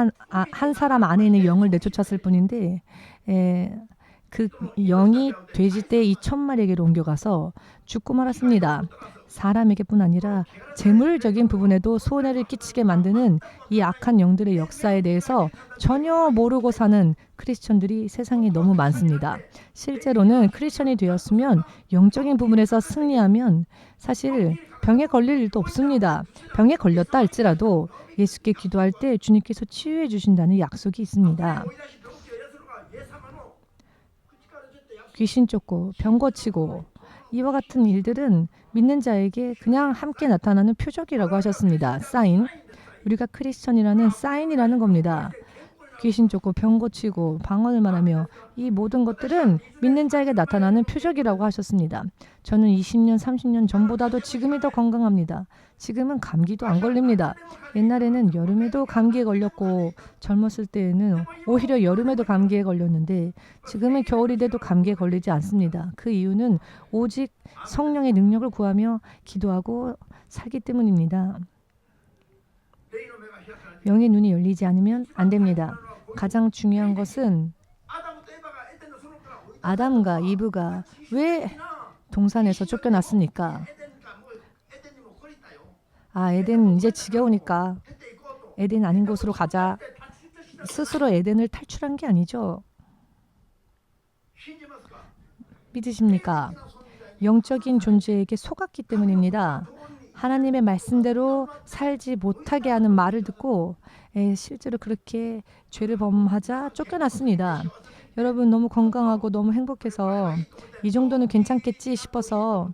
안에 있는 영을 내쫓았을 뿐인데 그 영이 돼지떼 2,000마리에게로 옮겨가서 죽고 말았습니다. 사람에게뿐 아니라 재물적인 부분에도 손해를 끼치게 만드는 이 악한 영들의 역사에 대해서 전혀 모르고 사는 크리스천들이 세상에 너무 많습니다. 실제로는 크리스천이 되었으면 영적인 부분에서 승리하면 사실 병에 걸릴 일도 없습니다. 병에 걸렸다 할지라도 예수께 기도할 때 주님께서 치유해 주신다는 약속이 있습니다. 귀신 쫓고 병 고치고 이와 같은 일들은 믿는 자에게 그냥 함께 나타나는 표적이라고 하셨습니다. 사인. 우리가 크리스천이라는 사인이라는 겁니다. 귀신 쫓고 병 고치고 방언을 말하며 이 모든 것들은 믿는 자에게 나타나는 표적이라고 하셨습니다. 저는 20년, 30년 전보다도 지금이 더 건강합니다. 지금은 감기도 안 걸립니다. 옛날에는 여름에도 감기에 걸렸고 젊었을 때에는 오히려 여름에도 감기에 걸렸는데 지금은 겨울이 돼도 감기에 걸리지 않습니다. 그 이유는 오직 성령의 능력을 구하며 기도하고 살기 때문입니다. 영의 눈이 열리지 않으면 안 됩니다. 가장 중요한 것은 아담과 이브가 왜 동산에서 쫓겨났습니까? 에덴 이제 지겨우니까 에덴 아닌 곳으로 가자. 스스로 에덴을 탈출한 게 아니죠. 믿으십니까? 영적인 존재에게 속았기 때문입니다. 하나님의 말씀대로 살지 못하게 하는 말을 듣고 실제로 그렇게 죄를 범하자 쫓겨났습니다. 여러분 너무 건강하고 너무 행복해서 이 정도는 괜찮겠지 싶어서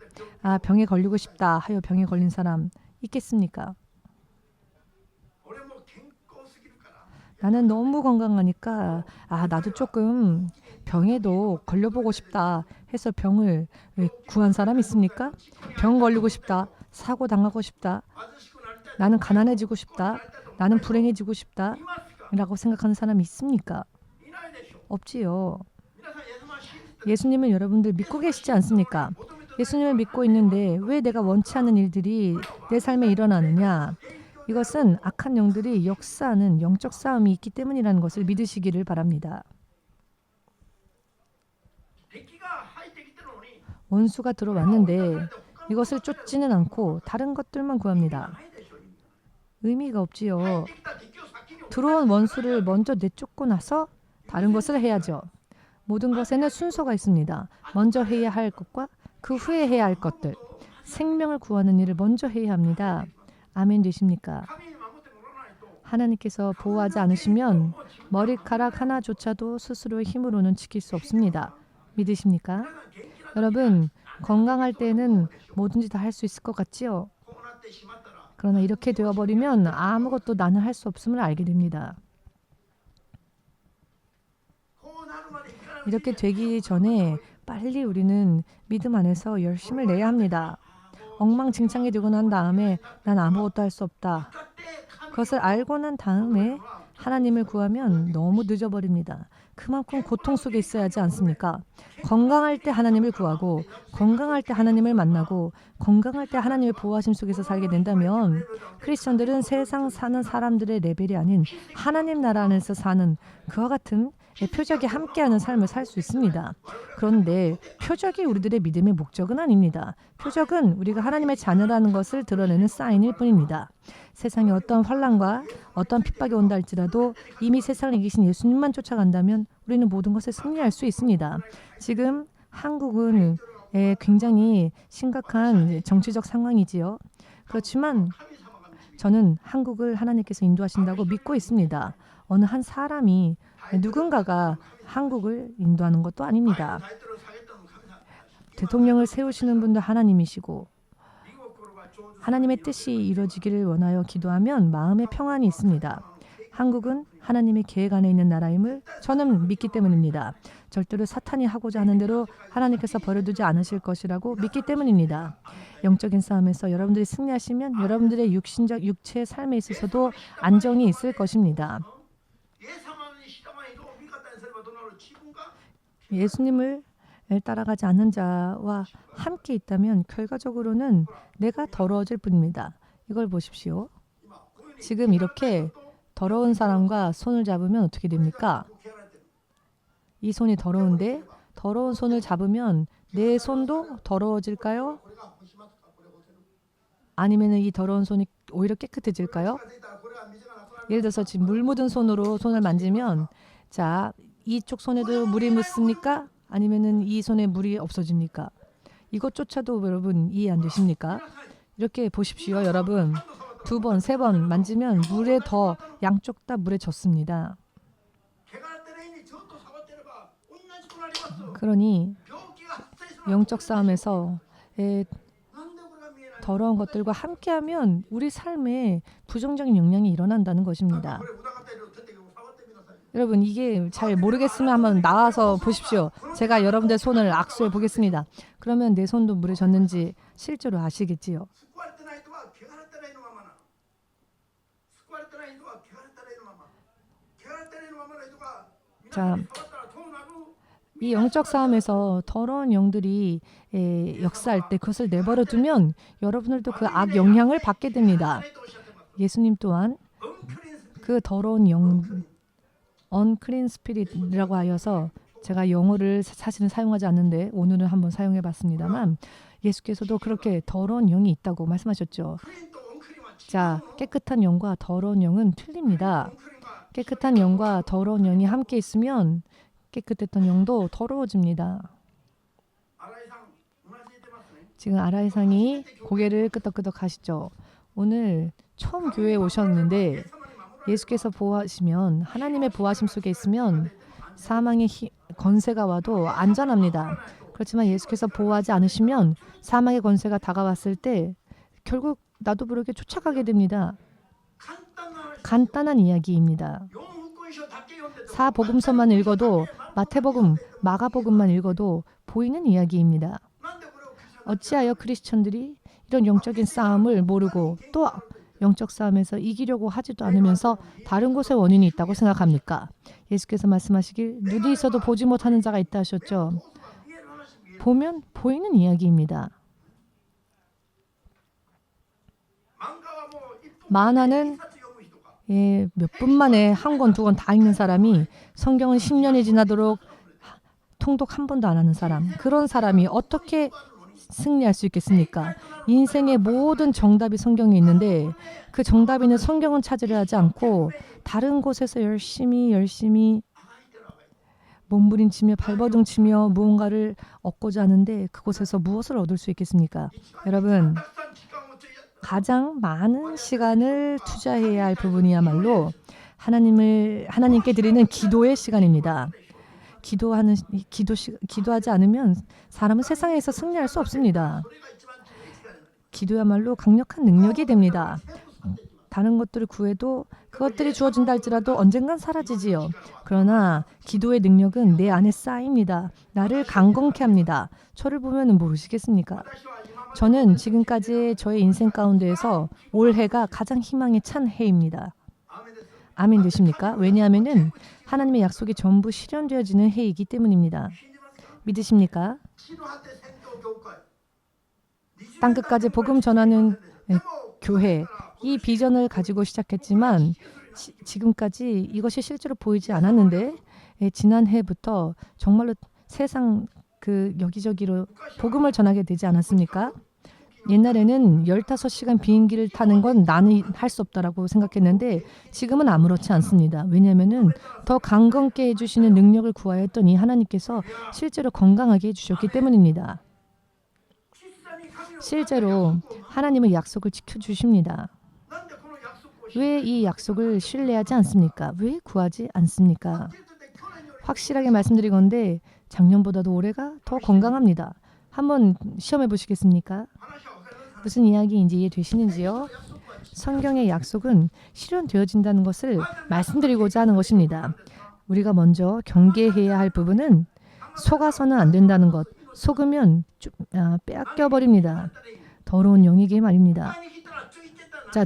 병에 걸리고 싶다 하여 병에 걸린 사람 있겠습니까? 나는 너무 건강하니까 나도 조금 병에도 걸려보고 싶다 해서 병을 구한 사람 있습니까? 병 걸리고 싶다. 사고 당하고 싶다. 나는 가난해지고 싶다. 나는 불행해지고 싶다. 라고 생각하는 사람이 있습니까? 없지요. 예수님을 여러분들 믿고 계시지 않습니까? 예수님을 믿고 있는데 왜 내가 원치 않는 일들이 내 삶에 일어나느냐? 이것은 악한 영들이 역사하는 영적 싸움이 있기 때문이라는 것을 믿으시기를 바랍니다. 원수가 들어왔는데 이것을 쫓지는 않고 다른 것들만 구합니다. 의미가 없지요. 들어온 원수를 먼저 내쫓고 나서 다른 것을 해야죠. 모든 것에는 순서가 있습니다. 먼저 해야 할 것과 그 후에 해야 할 것들. 생명을 구하는 일을 먼저 해야 합니다. 아멘 되십니까? 하나님께서 보호하지 않으시면 머리카락 하나조차도 스스로의 힘으로는 지킬 수 없습니다. 믿으십니까? 여러분, 건강할 때는 뭐든지 다 할 수 있을 것 같지요? 그러나 이렇게 되어버리면 아무것도 나는 할 수 없음을 알게 됩니다. 이렇게 되기 전에 빨리 우리는 믿음 안에서 열심을 내야 합니다. 엉망진창이 되고 난 다음에 난 아무것도 할 수 없다. 그것을 알고 난 다음에 하나님을 구하면 너무 늦어버립니다. 그만큼 고통 속에 있어야 하지 않습니까? 건강할 때 하나님을 구하고 건강할 때 하나님을 만나고 건강할 때 하나님의 보호하심 속에서 살게 된다면 크리스천들은 세상 사는 사람들의 레벨이 아닌 하나님 나라 안에서 사는 그와 같은 표적이 함께하는 삶을 살 수 있습니다. 그런데 표적이 우리들의 믿음의 목적은 아닙니다. 표적은 우리가 하나님의 자녀라는 것을 드러내는 사인일 뿐입니다. 세상에 어떤 환난과 어떤 핍박이 온다 할지라도 이미 세상을 이기신 예수님만 쫓아간다면 우리는 모든 것을 승리할 수 있습니다. 지금 한국은 굉장히 심각한 정치적 상황이지요. 그렇지만 저는 한국을 하나님께서 인도하신다고 믿고 있습니다. 어느 한 사람이 누군가가 한국을 인도하는 것도 아닙니다. 대통령을 세우시는 분도 하나님이시고 하나님의 뜻이 이루어지기를 원하여 기도하면 마음의 평안이 있습니다. 한국은 하나님의 계획 안에 있는 나라임을 저는 믿기 때문입니다. 절대로 사탄이 하고자 하는 대로 하나님께서 버려두지 않으실 것이라고 믿기 때문입니다. 영적인 싸움에서 여러분들이 승리하시면 여러분들의 육체의 삶에 있어서도 안정이 있을 것입니다. 예수님을 따라가지 않는 자와 함께 있다면 결과적으로는 내가 더러워질 뿐입니다. 이걸 보십시오. 지금 이렇게 더러운 사람과 손을 잡으면 어떻게 됩니까? 이 손이 더러운데 더러운 손을 잡으면 내 손도 더러워질까요? 아니면 이 더러운 손이 오히려 깨끗해질까요? 예를 들어서 지금 물 묻은 손으로 손을 만지면 자, 이쪽 손에도 물이 묻습니까? 아니면은 이 손에 물이 없어집니까? 이것조차도 여러분 이해 안 되십니까? 이렇게 보십시오, 여러분. 2번, 3번 만지면 물에 더 양쪽 다 물에 젖습니다. 그러니 영적 싸움에서 더러운 것들과 함께하면 우리 삶에 부정적인 영향이 일어난다는 것입니다. 여러분 이게 잘 모르겠으면 한번 나와서 보십시오. 제가 여러분들 손을 악수해 보겠습니다. 그러면 내 손도 물에 젖는지 실제로 아시겠지요. 자, 이 영적 싸움에서 더러운 영들이 역사할 때 그것을 내버려 두면 여러분들도 그 악 영향을 받게 됩니다. 예수님 또한 그 더러운 영 unclean spirit이라고 하여서 제가 영어를 사실은 사용하지 않는데 오늘은 한번 사용해 봤습니다만 예수께서도 그렇게 더러운 영이 있다고 말씀하셨죠. 자, 깨끗한 영과 더러운 영은 틀립니다. 깨끗한 영과 더러운 영이 함께 있으면 깨끗했던 영도 더러워집니다. 지금 아라이상이 고개를 끄덕끄덕 하시죠. 오늘 처음 교회에 오셨는데 예수께서 보호하시면 하나님의 보호하심 속에 있으면 사망의 권세가 와도 안전합니다. 그렇지만 예수께서 보호하지 않으시면 사망의 권세가 다가왔을 때 결국 나도 모르게 쫓아가게 됩니다. 간단한 이야기입니다. 사복음서만 읽어도 마태복음, 마가복음만 읽어도 보이는 이야기입니다. 어찌하여 크리스천들이 이런 영적인 싸움을 모르고 또 영적 싸움에서 이기려고 하지도 않으면서 다른 곳에 원인이 있다고 생각합니까? 예수께서 말씀하시길 눈이 있어도 보지 못하는 자가 있다 하셨죠. 보면 보이는 이야기입니다. 만화는 몇 분 만에 한 권, 2권 다 읽는 사람이 성경은 10년이 지나도록 통독 한 번도 안 하는 사람, 그런 사람이 어떻게 승리할 수 있겠습니까? 인생의 모든 정답이 성경에 있는데 그 정답이 있는 성경은 찾으려 하지 않고 다른 곳에서 열심히 몸부림치며 발버둥치며 무언가를 얻고자 하는데 그곳에서 무엇을 얻을 수 있겠습니까? 여러분, 가장 많은 시간을 투자해야 할 부분이야말로 하나님께 드리는 기도의 시간입니다. 기도하지 않으면 사람은 세상에서 승리할 수 없습니다. 기도야말로 강력한 능력이 됩니다. 다른 것들을 구해도 그것들이 주어진다 할지라도 언젠간 사라지지요. 그러나 기도의 능력은 내 안에 쌓입니다. 나를 강건케 합니다. 저를 보면 모르시겠습니까? 저는 지금까지 저의 인생 가운데에서 올해가 가장 희망에 찬 해입니다. 아멘 되십니까? 왜냐하면 하나님의 약속이 전부 실현되어지는 해이기 때문입니다. 믿으십니까? 땅끝까지 복음 전하는 교회, 이 비전을 가지고 시작했지만 지금까지 이것이 실제로 보이지 않았는데 지난 해부터 정말로 세상 여기저기로 복음을 전하게 되지 않았습니까? 옛날에는 15시간 비행기를 타는 건 나는 할 수 없다라고 생각했는데 지금은 아무렇지 않습니다. 왜냐하면 더 강건케 해주시는 능력을 구하여 했더니 하나님께서 실제로 건강하게 해주셨기 때문입니다. 실제로 하나님은 약속을 지켜주십니다. 왜 이 약속을 신뢰하지 않습니까? 왜 구하지 않습니까? 확실하게 말씀드리건대 작년보다도 올해가 더 건강합니다. 한번 시험해 보시겠습니까? 무슨 이야기인지 이해되시는지요? 성경의 약속은 실현되어진다는 것을 말씀드리고자 하는 것입니다. 우리가 먼저 경계해야 할 부분은 속아서는 안 된다는 것. 속으면 빼앗겨버립니다. 더러운 영에게 말입니다. 자,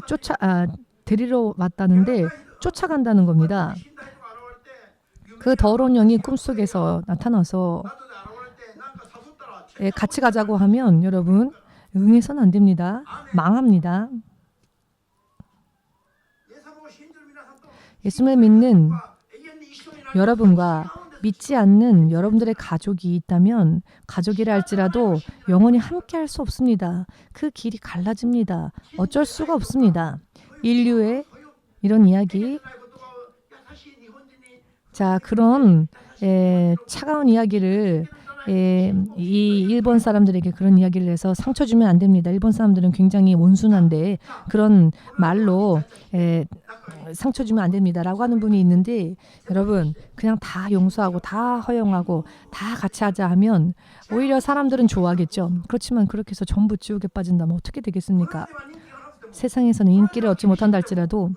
데리러 왔다는데 쫓아간다는 겁니다. 그 더러운 영이 꿈속에서 나타나서 같이 가자고 하면 여러분 응해서는 안 됩니다. 망합니다. 예수를 믿는 여러분과 믿지 않는 여러분들의 가족이 있다면 가족이라 할지라도 영원히 함께 할 수 없습니다. 그 길이 갈라집니다. 어쩔 수가 없습니다. 인류의 이런 이야기, 자 그런 차가운 이야기를 이 일본 사람들에게 그런 이야기를 해서 상처 주면 안 됩니다. 일본 사람들은 굉장히 온순한데 그런 말로 상처 주면 안 됩니다라고 하는 분이 있는데 여러분 그냥 다 용서하고 다 허용하고 다 같이 하자 하면 오히려 사람들은 좋아하겠죠. 그렇지만 그렇게 해서 전부 지옥에 빠진다면 어떻게 되겠습니까? 세상에서는 인기를 얻지 못한다 할지라도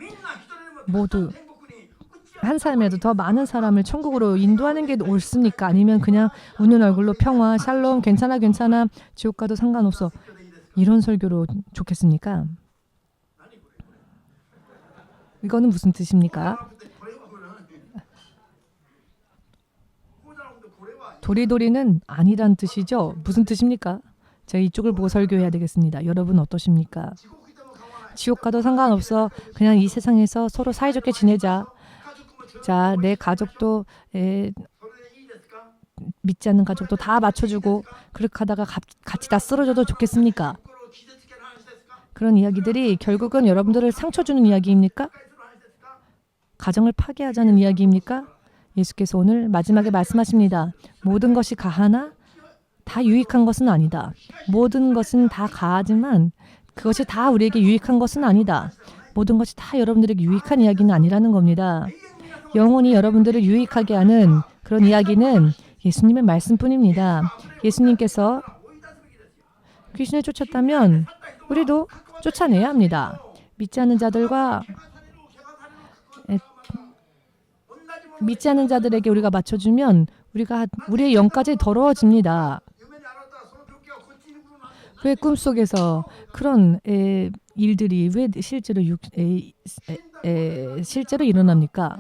모두 한 사람이라도 더 많은 사람을 천국으로 인도하는 게 옳습니까? 아니면 그냥 웃는 얼굴로 평화, 샬롬, 괜찮아, 지옥 가도 상관없어. 이런 설교로 좋겠습니까? 이거는 무슨 뜻입니까? 도리도리는 아니란 뜻이죠. 무슨 뜻입니까? 제가 이쪽을 보고 설교해야 되겠습니다. 여러분 어떠십니까? 지옥 가도 상관없어. 그냥 이 세상에서 서로 사이좋게 지내자. 자, 내 가족도 믿지 않는 가족도 다 맞춰주고 그렇게 하다가 같이 다 쓰러져도 좋겠습니까? 그런 이야기들이 결국은 여러분들을 상처 주는 이야기입니까? 가정을 파괴하자는 이야기입니까? 예수께서 오늘 마지막에 말씀하십니다. 모든 것이 가하나 다 유익한 것은 아니다. 모든 것은 다 가하지만 그것이 다 우리에게 유익한 것은 아니다. 모든 것이 다 여러분들에게 유익한 이야기는 아니라는 겁니다. 영원히 여러분들을 유익하게 하는 그런 이야기는 예수님의 말씀뿐입니다. 예수님께서 귀신을 쫓았다면 우리도 쫓아내야 합니다. 믿지 않는 자들에게 우리가 맞춰주면 우리의 영까지 더러워집니다. 왜 꿈속에서 그런 일들이 왜 실제로 일어납니까?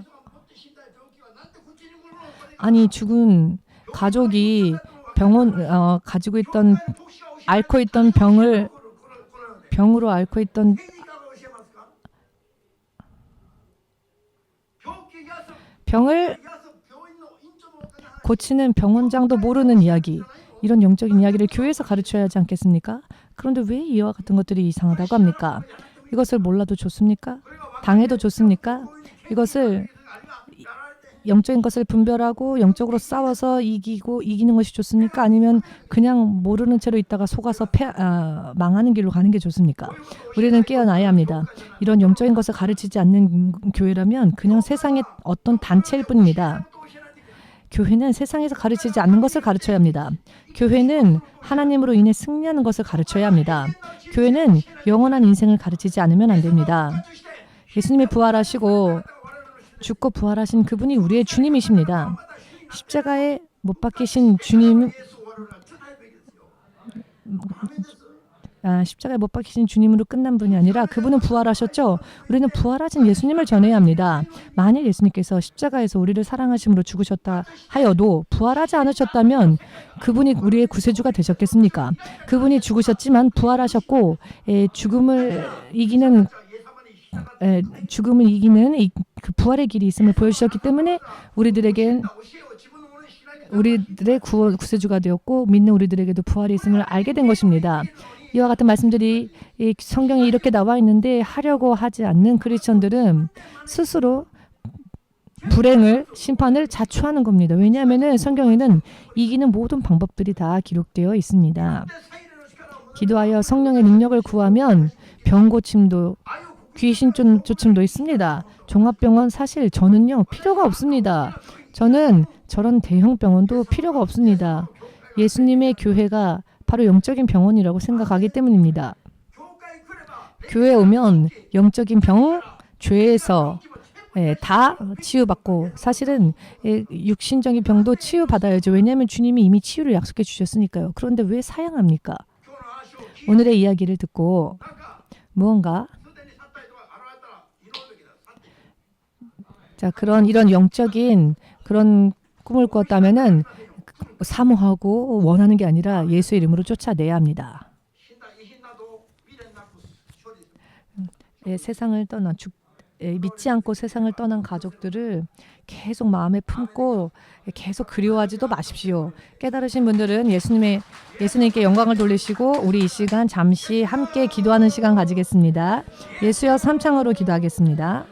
아니 죽은 가족이 가지고 있던 앓고 있던 병으로 앓고 있던 병을 고치는 병원장도 모르는 이야기. 이런 영적인 이야기를 교회에서 가르쳐야 하지 않겠습니까? 그런데 왜 이와 같은 것들이 이상하다고 합니까? 이것을 몰라도 좋습니까? 당해도 좋습니까? 이것을 영적인 것을 분별하고 영적으로 싸워서 이기는 것이 좋습니까? 아니면 그냥 모르는 채로 있다가 속아서 망하는 길로 가는 게 좋습니까? 우리는 깨어나야 합니다. 이런 영적인 것을 가르치지 않는 교회라면 그냥 세상의 어떤 단체일 뿐입니다. 교회는 세상에서 가르치지 않는 것을 가르쳐야 합니다. 교회는 하나님으로 인해 승리하는 것을 가르쳐야 합니다. 교회는 영원한 인생을 가르치지 않으면 안 됩니다. 예수님이 부활하시고 죽고 부활하신 그분이 우리의 주님이십니다. 십자가에 못 박히신 주님, 십자가에 못 박히신 주님으로 끝난 분이 아니라 그분은 부활하셨죠. 우리는 부활하신 예수님을 전해야 합니다. 만일 예수님께서 십자가에서 우리를 사랑하심으로 죽으셨다 하여도 부활하지 않으셨다면 그분이 우리의 구세주가 되셨겠습니까? 그분이 죽으셨지만 부활하셨고 죽음을 이기는 그 부활의 길이 있음을 보여주셨기 때문에 우리들의 구세주가 되었고 믿는 우리들에게도 부활이 있음을 알게 된 것입니다. 이와 같은 말씀들이 성경에 이렇게 나와 있는데 하려고 하지 않는 크리스천들은 스스로 불행을, 심판을 자초하는 겁니다. 왜냐하면 성경에는 이기는 모든 방법들이 다 기록되어 있습니다. 기도하여 성령의 능력을 구하면 병고침도 귀신 쫓음도 있습니다. 종합병원 사실 저는요 필요가 없습니다. 저는 저런 대형 병원도 필요가 없습니다. 예수님의 교회가 바로 영적인 병원이라고 생각하기 때문입니다. 교회에 오면 영적인 병, 죄에서 다 치유받고 사실은 육신적인 병도 치유받아야죠. 왜냐하면 주님이 이미 치유를 약속해 주셨으니까요. 그런데 왜 사양합니까? 오늘의 이야기를 듣고 무언가 이런 영적인 그런 꿈을 꾸었다면은 사모하고 원하는 게 아니라 예수의 이름으로 쫓아내야 합니다. 세상을 떠나 믿지 않고 세상을 떠난 가족들을 계속 마음에 품고 계속 그리워하지도 마십시오. 깨달으신 분들은 예수님께 영광을 돌리시고 우리 이 시간 잠시 함께 기도하는 시간 가지겠습니다. 예수여 삼창으로 기도하겠습니다.